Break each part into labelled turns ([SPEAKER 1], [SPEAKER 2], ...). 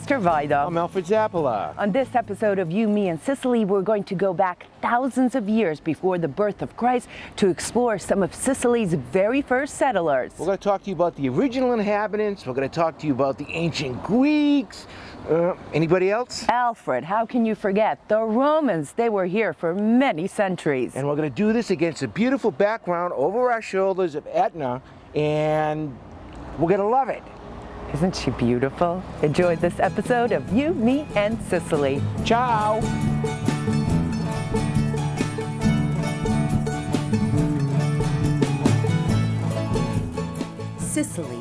[SPEAKER 1] Esther Vida.
[SPEAKER 2] I'm Alfred Zappola.
[SPEAKER 1] On this episode of You, Me, and Sicily, we're going to go back thousands of years before the birth of Christ to explore some of Sicily's very first settlers.
[SPEAKER 2] We're going to talk to you about the original inhabitants. We're going to talk to you about the ancient Greeks. Anybody else?
[SPEAKER 1] Alfred, how can you forget the Romans? They were here for many centuries.
[SPEAKER 2] And we're going to do this against a beautiful background over our shoulders of Etna, and we're going to love it.
[SPEAKER 1] Isn't she beautiful? Enjoy this episode of You, Me, and Sicily.
[SPEAKER 2] Ciao.
[SPEAKER 1] Sicily,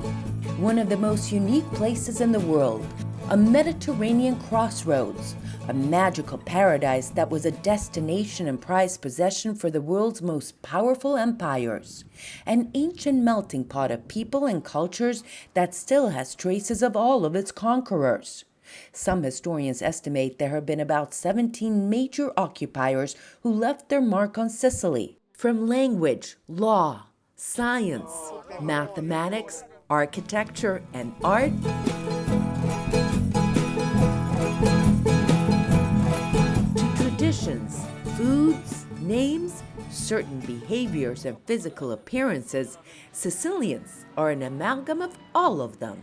[SPEAKER 1] one of the most unique places in the world, a Mediterranean crossroads, a magical paradise that was a destination and prized possession for the world's most powerful empires, an ancient melting pot of people and cultures that still has traces of all of its conquerors. Some historians estimate there have been about 17 major occupiers who left their mark on Sicily, from language, law, science, mathematics, architecture, and art, traditions, foods, names, certain behaviors, and physical appearances. Sicilians are an amalgam of all of them.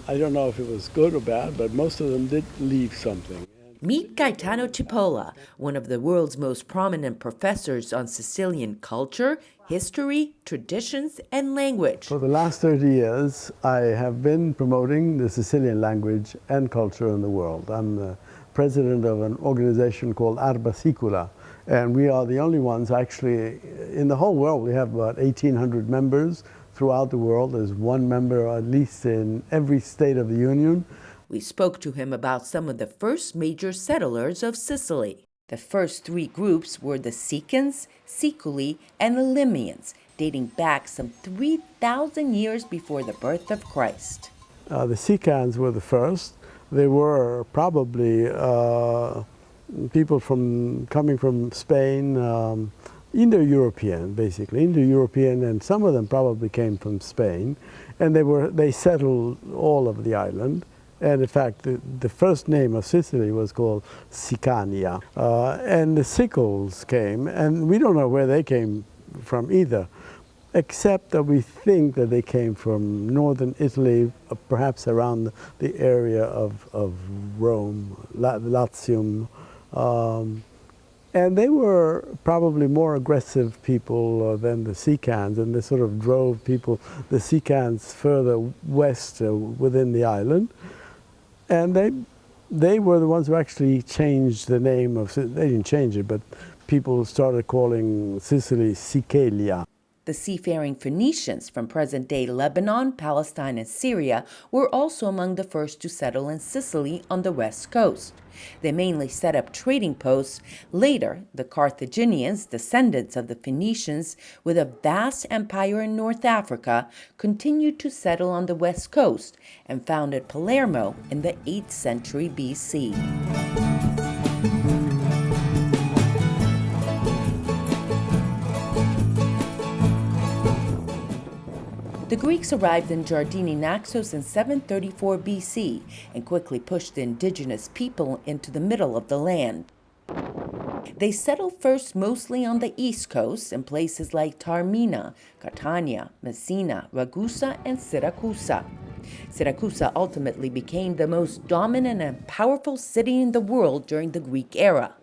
[SPEAKER 3] I don't know if it was good or bad, but most of them did leave something.
[SPEAKER 1] Meet Gaetano Cipolla, one of the world's most prominent professors on Sicilian culture, history, traditions, and language.
[SPEAKER 3] For the last 30 years, I have been promoting the Sicilian language and culture in the world. I'm the president of an organization called Arba Sicula, and we are the only ones actually in the whole world. We have about 1,800 members throughout the world. There's one member at least in every state of the Union.
[SPEAKER 1] We spoke to him about some of the first major settlers of Sicily. The first three groups were the Sicans, Siculi, and Elymians, dating back some 3,000 years before the birth of Christ.
[SPEAKER 3] The Sicans were the first. They were probably people coming from Spain, Indo-European, basically, Indo-European, and some of them probably came from Spain, and they settled all of the island. And in fact, the first name of Sicily was called Sicania. And the Sicels came, and we don't know where they came from either, except that we think that they came from northern Italy, perhaps around the area of Rome, Latium. And they were probably more aggressive people than the Sicans, and they sort of drove the Sicans further west within the island. And they were the ones who actually changed the name of, they didn't change it, but people started calling Sicily Sicilia.
[SPEAKER 1] The seafaring Phoenicians from present-day Lebanon, Palestine, and Syria were also among the first to settle in Sicily on the west coast. They mainly set up trading posts. Later, the Carthaginians, descendants of the Phoenicians, with a vast empire in North Africa, continued to settle on the west coast and founded Palermo in the 8th century BC. The Greeks arrived in Giardini Naxos in 734 BC and quickly pushed the indigenous people into the middle of the land. They settled first mostly on the east coast in places like Taormina, Catania, Messina, Ragusa, and Siracusa. Siracusa ultimately became the most dominant and powerful city in the world during the Greek era.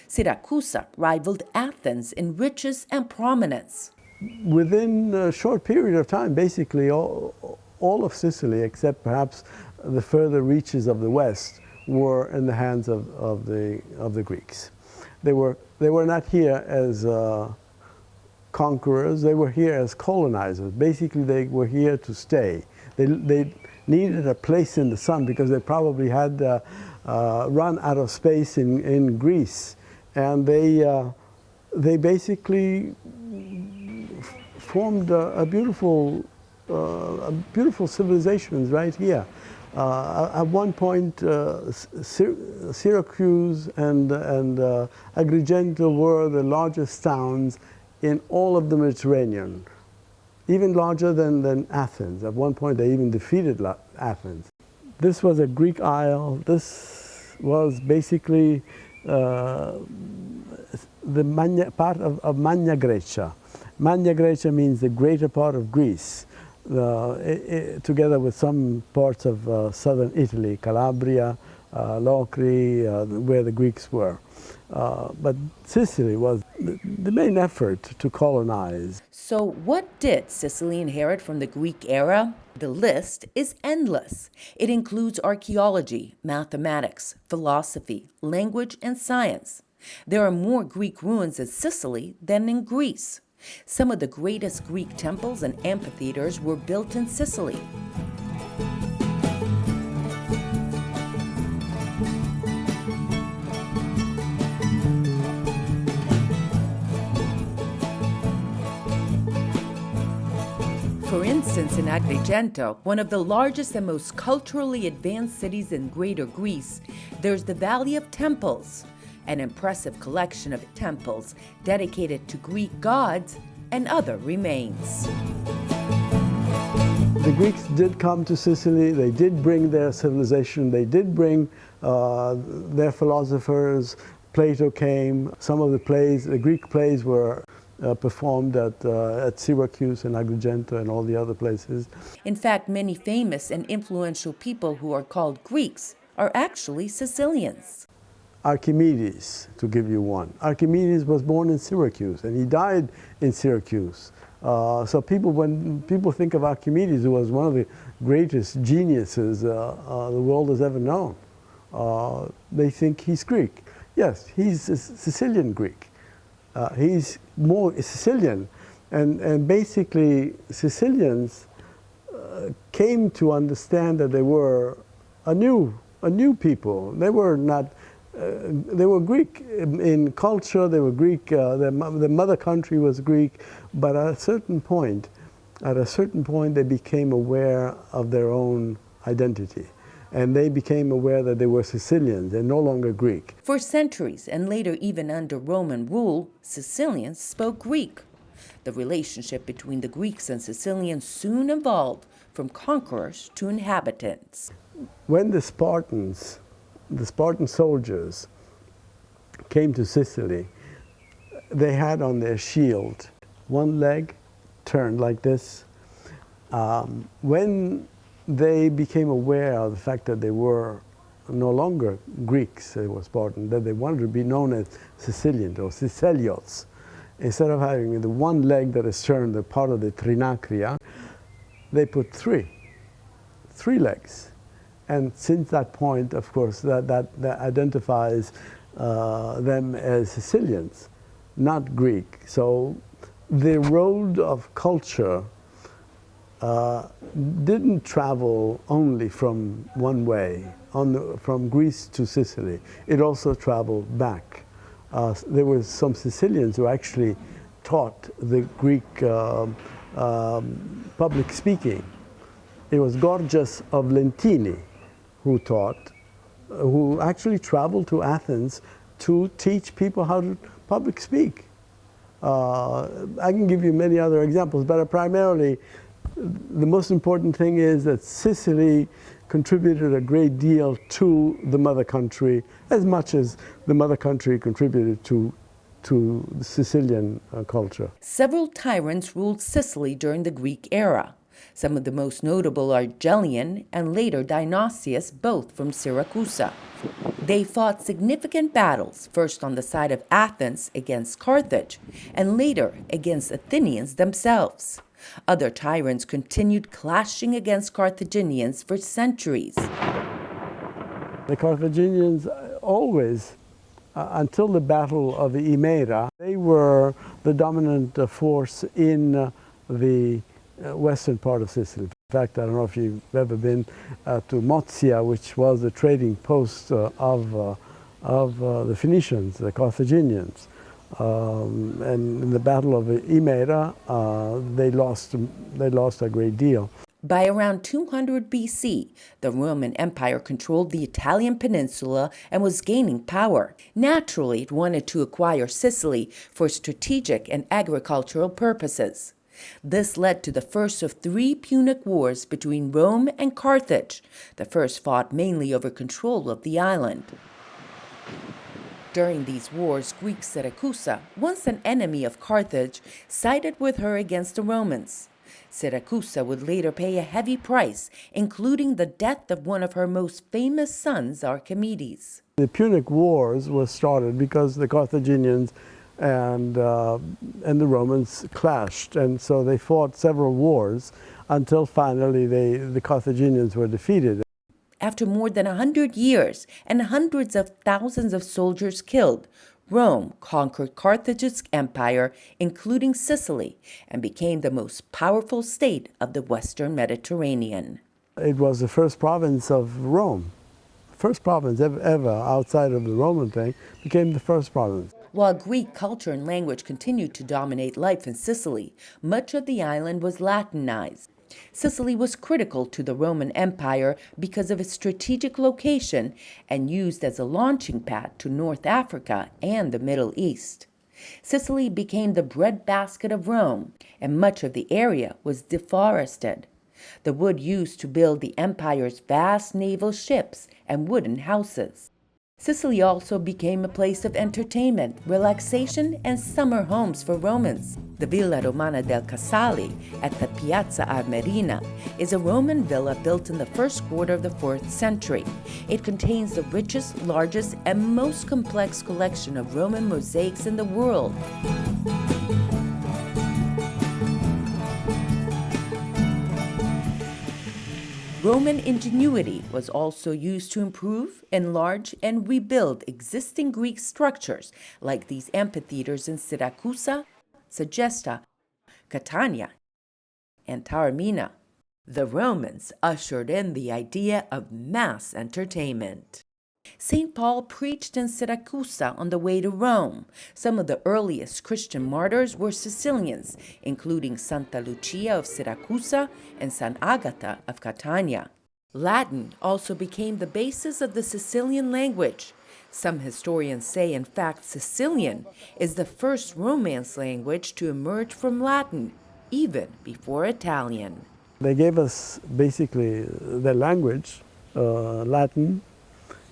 [SPEAKER 1] Siracusa rivaled Athens in riches and prominence.
[SPEAKER 3] Within a short period of time, basically all of Sicily, except perhaps the further reaches of the west, were in the hands of the Greeks. They were not here as conquerors; they were here as colonizers. Basically, they were here to stay. They needed a place in the sun because they probably had run out of space in Greece, and they basically formed a beautiful civilization right here. At one point, Syracuse and Agrigento were the largest towns in all of the Mediterranean, even larger than Athens. At one point, they even defeated Athens. This was a Greek isle. This was basically the part of Magna Graecia. Magna Graecia means the greater part of Greece, together with some parts of southern Italy, Calabria, Locri, where the Greeks were. But Sicily was the main effort to colonize.
[SPEAKER 1] So, what did Sicily inherit from the Greek era? The list is endless. It includes archaeology, mathematics, philosophy, language, and science. There are more Greek ruins in Sicily than in Greece. Some of the greatest Greek temples and amphitheaters were built in Sicily. For instance, in Agrigento, one of the largest and most culturally advanced cities in Greater Greece, there's the Valley of Temples, an impressive collection of temples dedicated to Greek gods and other remains.
[SPEAKER 3] The Greeks did come to Sicily. They did bring their civilization. They did bring their philosophers. Plato came. Some of the plays, the Greek plays, were performed at Syracuse and Agrigento and all the other places.
[SPEAKER 1] In fact, many famous and influential people who are called Greeks are actually Sicilians.
[SPEAKER 3] Archimedes, to give you one. Archimedes was born in Syracuse and he died in Syracuse. So when people think of Archimedes, who was one of the greatest geniuses the world has ever known, they think he's Greek. Yes, he's a Sicilian Greek. He's more Sicilian, and basically Sicilians came to understand that they were a new people. They were not. They were Greek in culture. They were Greek. The mother country was Greek, but at a certain point, they became aware of their own identity. And they became aware that they were Sicilians and no longer Greek.
[SPEAKER 1] For centuries, and later even under Roman rule, Sicilians spoke Greek. The relationship between the Greeks and Sicilians soon evolved from conquerors to inhabitants.
[SPEAKER 3] When the Spartan soldiers came to Sicily, they had on their shield one leg turned like this. When they became aware of the fact that they were no longer Greeks, they were Spartan, that they wanted to be known as Sicilians or Sicelios. Instead of having the one leg that is turned, the part of the trinacria, they put three legs. And since that point, of course, that identifies them as Sicilians, not Greek. So the road of culture didn't travel only from one way, from Greece to Sicily. It also traveled back. There were some Sicilians who actually taught the Greek public speaking. It was Gorgias of Lentini who actually traveled to Athens to teach people how to public speak. I can give you many other examples, but primarily the most important thing is that Sicily contributed a great deal to the mother country, as much as the mother country contributed to the Sicilian culture.
[SPEAKER 1] Several tyrants ruled Sicily during the Greek era. Some of the most notable are Gellian and later Dionysius, both from Siracusa. They fought significant battles, first on the side of Athens against Carthage, and later against Athenians themselves. Other tyrants continued clashing against Carthaginians for centuries.
[SPEAKER 3] The Carthaginians always, until the Battle of Imera, they were the dominant force in the western part of Sicily. In fact, I don't know if you've ever been to Mozia, which was the trading post of the Phoenicians, the Carthaginians. And in the Battle of Imera, they lost a great deal.
[SPEAKER 1] By around 200 BC, the Roman Empire controlled the Italian peninsula and was gaining power. Naturally, it wanted to acquire Sicily for strategic and agricultural purposes. This led to the first of 3 Punic Wars between Rome and Carthage, the first fought mainly over control of the island. During these wars, Greek Siracusa, once an enemy of Carthage, sided with her against the Romans. Siracusa would later pay a heavy price, including the death of one of her most famous sons, Archimedes.
[SPEAKER 3] The Punic Wars were started because the Carthaginians and the Romans clashed, and so they fought several wars until finally the Carthaginians were defeated.
[SPEAKER 1] After more than 100 years and hundreds of thousands of soldiers killed, Rome conquered Carthage's empire, including Sicily, and became the most powerful state of the Western Mediterranean.
[SPEAKER 3] It was the first province of Rome. First province ever outside of the Roman thing became the first province.
[SPEAKER 1] While Greek culture and language continued to dominate life in Sicily, much of the island was Latinized. Sicily was critical to the Roman Empire because of its strategic location and used as a launching pad to North Africa and the Middle East. Sicily became the breadbasket of Rome, and much of the area was deforested. The wood used to build the empire's vast naval ships and wooden houses. Sicily also became a place of entertainment, relaxation, and summer homes for Romans. The Villa Romana del Casale at the Piazza Armerina is a Roman villa built in the first quarter of the 4th century. It contains the richest, largest, and most complex collection of Roman mosaics in the world. Roman ingenuity was also used to improve, enlarge, and rebuild existing Greek structures like these amphitheaters in Siracusa, Segesta, Catania, and Taormina. The Romans ushered in the idea of mass entertainment. St. Paul preached in Siracusa on the way to Rome. Some of the earliest Christian martyrs were Sicilians, including Santa Lucia of Siracusa and San Agata of Catania. Latin also became the basis of the Sicilian language. Some historians say, in fact, Sicilian is the first Romance language to emerge from Latin, even before Italian.
[SPEAKER 3] They gave us basically their language, Latin,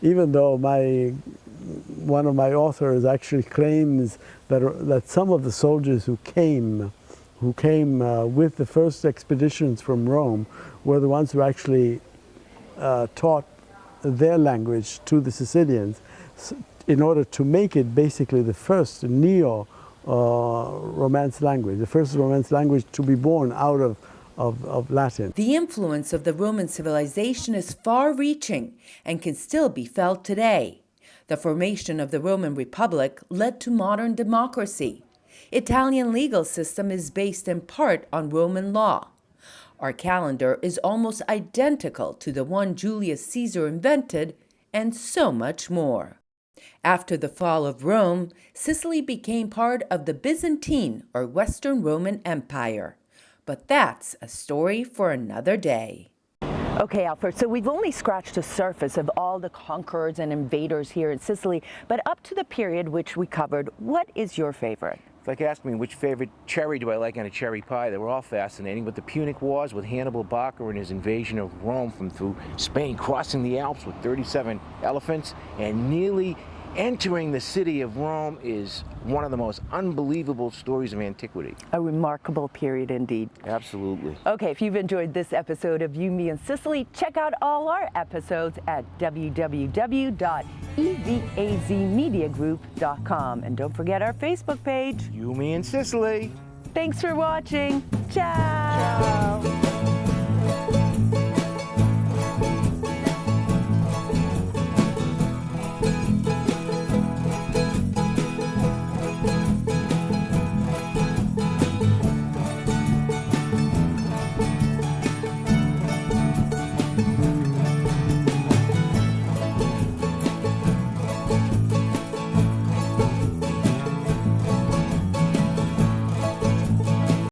[SPEAKER 3] even though one of my authors actually claims that some of the soldiers who came with the first expeditions from Rome were the ones who actually taught their language to the Sicilians in order to make it basically the first Romance language, the first Romance language to be born out of Latin.
[SPEAKER 1] The influence of the Roman civilization is far-reaching and can still be felt today. The formation of the Roman Republic led to modern democracy. Italian legal system is based in part on Roman law. Our calendar is almost identical to the one Julius Caesar invented, and so much more. After the fall of Rome, Sicily became part of the Byzantine or Western Roman Empire. But that's a story for another day. Okay, Alfred, so we've only scratched the surface of all the conquerors and invaders here in Sicily, but up to the period which we covered, what is your favorite?
[SPEAKER 2] It's like asking me which favorite cherry do I like on a cherry pie. They were all fascinating, but the Punic Wars with Hannibal Barca and his invasion of Rome from through Spain, crossing the Alps with 37 elephants and nearly entering the city of Rome is one of the most unbelievable stories of antiquity.
[SPEAKER 1] A remarkable period indeed.
[SPEAKER 2] Absolutely.
[SPEAKER 1] Okay, if you've enjoyed this episode of You, Me, and Sicily, check out all our episodes at www.evazmediagroup.com. And don't forget our Facebook page.
[SPEAKER 2] You, Me, and Sicily.
[SPEAKER 1] Thanks for watching. Ciao.
[SPEAKER 2] Ciao.